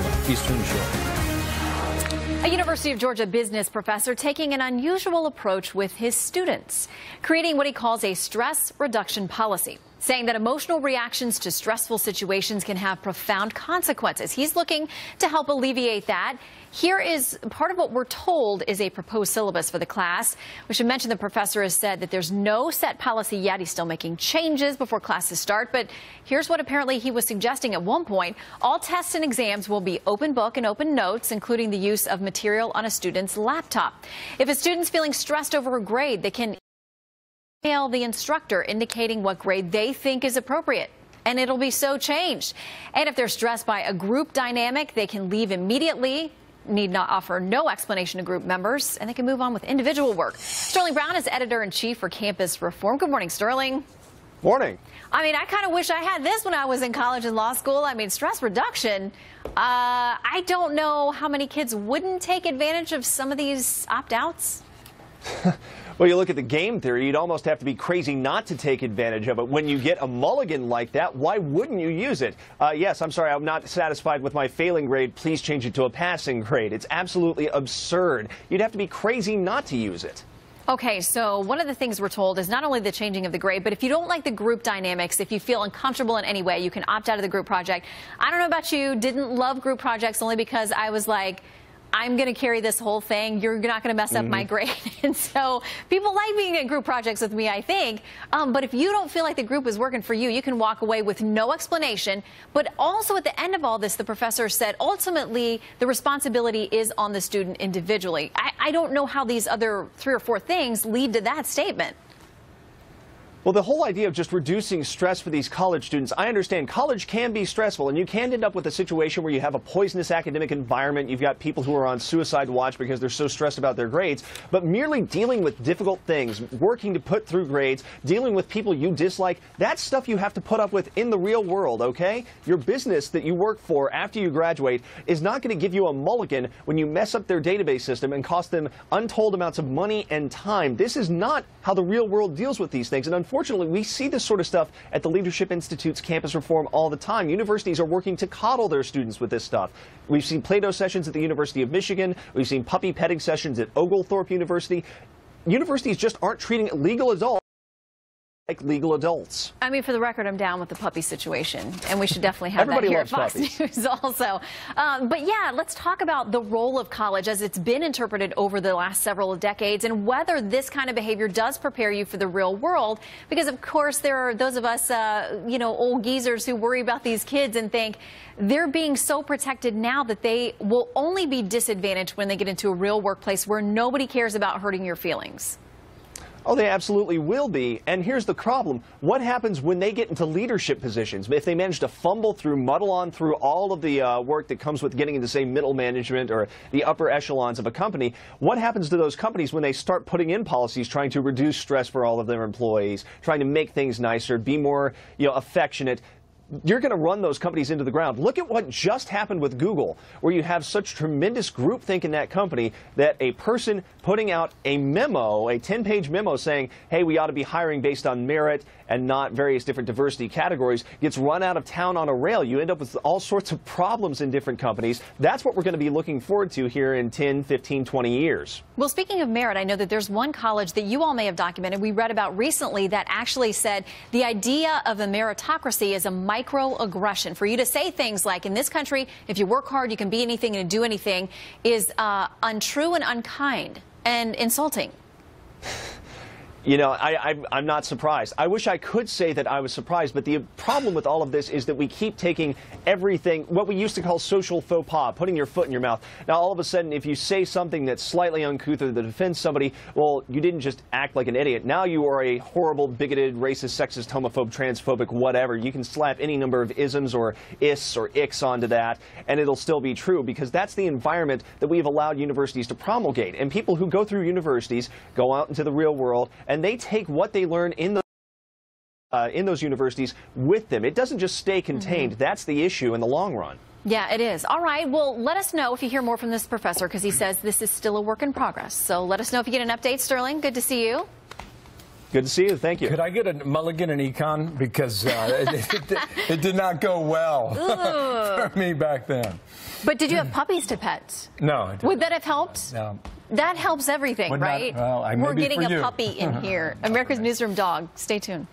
more about. Be soon short. A University of Georgia business professor taking an unusual approach with his students, creating what he calls a stress reduction policy, saying that emotional reactions to stressful situations can have profound consequences. He's looking to help alleviate that. Here is part of what we're told is a proposed syllabus for the class. We should mention the professor has said that there's no set policy yet. He's still making changes before classes start. But here's what apparently he was suggesting at one point. All tests and exams will be open book and open notes, including the use of material on a student's laptop. If a student's feeling stressed over a grade, they can email the instructor indicating what grade they think is appropriate, and it'll be so changed. And if they're stressed by a group dynamic, they can leave immediately, need not offer no explanation to group members, and they can move on with individual work. Sterling Brown is editor-in-chief for Campus Reform. Good morning, Sterling. Morning. I mean, I kind of wish I had this when I was in college and law school. I mean, stress reduction. I don't know how many kids wouldn't take advantage of some of these opt-outs. Well, you look at the game theory, you'd almost have to be crazy not to take advantage of it. When you get a mulligan like that, why wouldn't you use it? Yes, I'm sorry, I'm not satisfied with my failing grade. Please change it to a passing grade. It's absolutely absurd. You'd have to be crazy not to use it. Okay, so one of the things we're told is not only the changing of the grade, but if you don't like the group dynamics, if you feel uncomfortable in any way, you can opt out of the group project. I don't know about you, didn't love group projects only because I was like, I'm going to carry this whole thing. You're not going to mess up my grade. And so people like being in group projects with me, I think. But if you don't feel like the group is working for you, you can walk away with no explanation. But also at the end of all this, the professor said, ultimately, the responsibility is on the student individually. I don't know how these other 3 or 4 things lead to that statement. Well, the whole idea of just reducing stress for these college students, I understand college can be stressful, and you can end up with a situation where you have a poisonous academic environment. You've got people who are on suicide watch because they're so stressed about their grades. But merely dealing with difficult things, working to put through grades, dealing with people you dislike, that's stuff you have to put up with in the real world, okay? Your business that you work for after you graduate is not going to give you a mulligan when you mess up their database system and cost them untold amounts of money and time. This is not how the real world deals with these things. And unfortunately, we see this sort of stuff at the Leadership Institute's campus reform all the time. Universities are working to coddle their students with this stuff. We've seen Play-Doh sessions at the University of Michigan. We've seen puppy petting sessions at Oglethorpe University. Universities just aren't treating legal adults like legal adults. I mean, for the record, I'm down with the puppy situation, and we should definitely have Everybody that here loves at Fox puppies. News also. But yeah, let's talk about the role of college as it's been interpreted over the last several decades and whether this kind of behavior does prepare you for the real world. Because, of course, there are those of us, old geezers who worry about these kids and think they're being so protected now that they will only be disadvantaged when they get into a real workplace where nobody cares about hurting your feelings. Oh, they absolutely will be. And here's the problem. What happens when they get into leadership positions? If they manage to muddle on through all of the work that comes with getting into, say, middle management or the upper echelons of a company, what happens to those companies when they start putting in policies trying to reduce stress for all of their employees, trying to make things nicer, be more, affectionate? You're going to run those companies into the ground. Look at what just happened with Google, where you have such tremendous groupthink in that company that a person putting out a memo, a 10-page memo saying, hey, we ought to be hiring based on merit and not various different diversity categories, gets run out of town on a rail. You end up with all sorts of problems in different companies. That's what we're going to be looking forward to here in 10, 15, 20 years. Well, speaking of merit, I know that there's one college that you all may have documented, we read about recently, that actually said the idea of a meritocracy is a microaggression. For you to say things like, in this country, if you work hard, you can be anything and do anything, is untrue and unkind and insulting. You know, I'm not surprised. I wish I could say that I was surprised, but the problem with all of this is that we keep taking everything, what we used to call social faux pas, putting your foot in your mouth. Now, all of a sudden, if you say something that's slightly uncouth or that offends somebody, well, you didn't just act like an idiot. Now you are a horrible, bigoted, racist, sexist, homophobe, transphobic, whatever. You can slap any number of isms or iss or icks onto that, and it'll still be true, because that's the environment that we've allowed universities to promulgate. And people who go through universities go out into the real world, and they take what they learn in those universities with them. It doesn't just stay contained. That's the issue in the long run. Yeah, it is. All right. Well, let us know if you hear more from this professor, because he says this is still a work in progress. So let us know if you get an update. Sterling, good to see you. Good to see you. Thank you. Could I get a mulligan in econ? Because it did not go well for me back then. But did you have puppies to pet? No. I didn't. Would that have helped? No. That helps everything, right? Well, We're getting for a you. puppy in here. America's Newsroom dog. Stay tuned.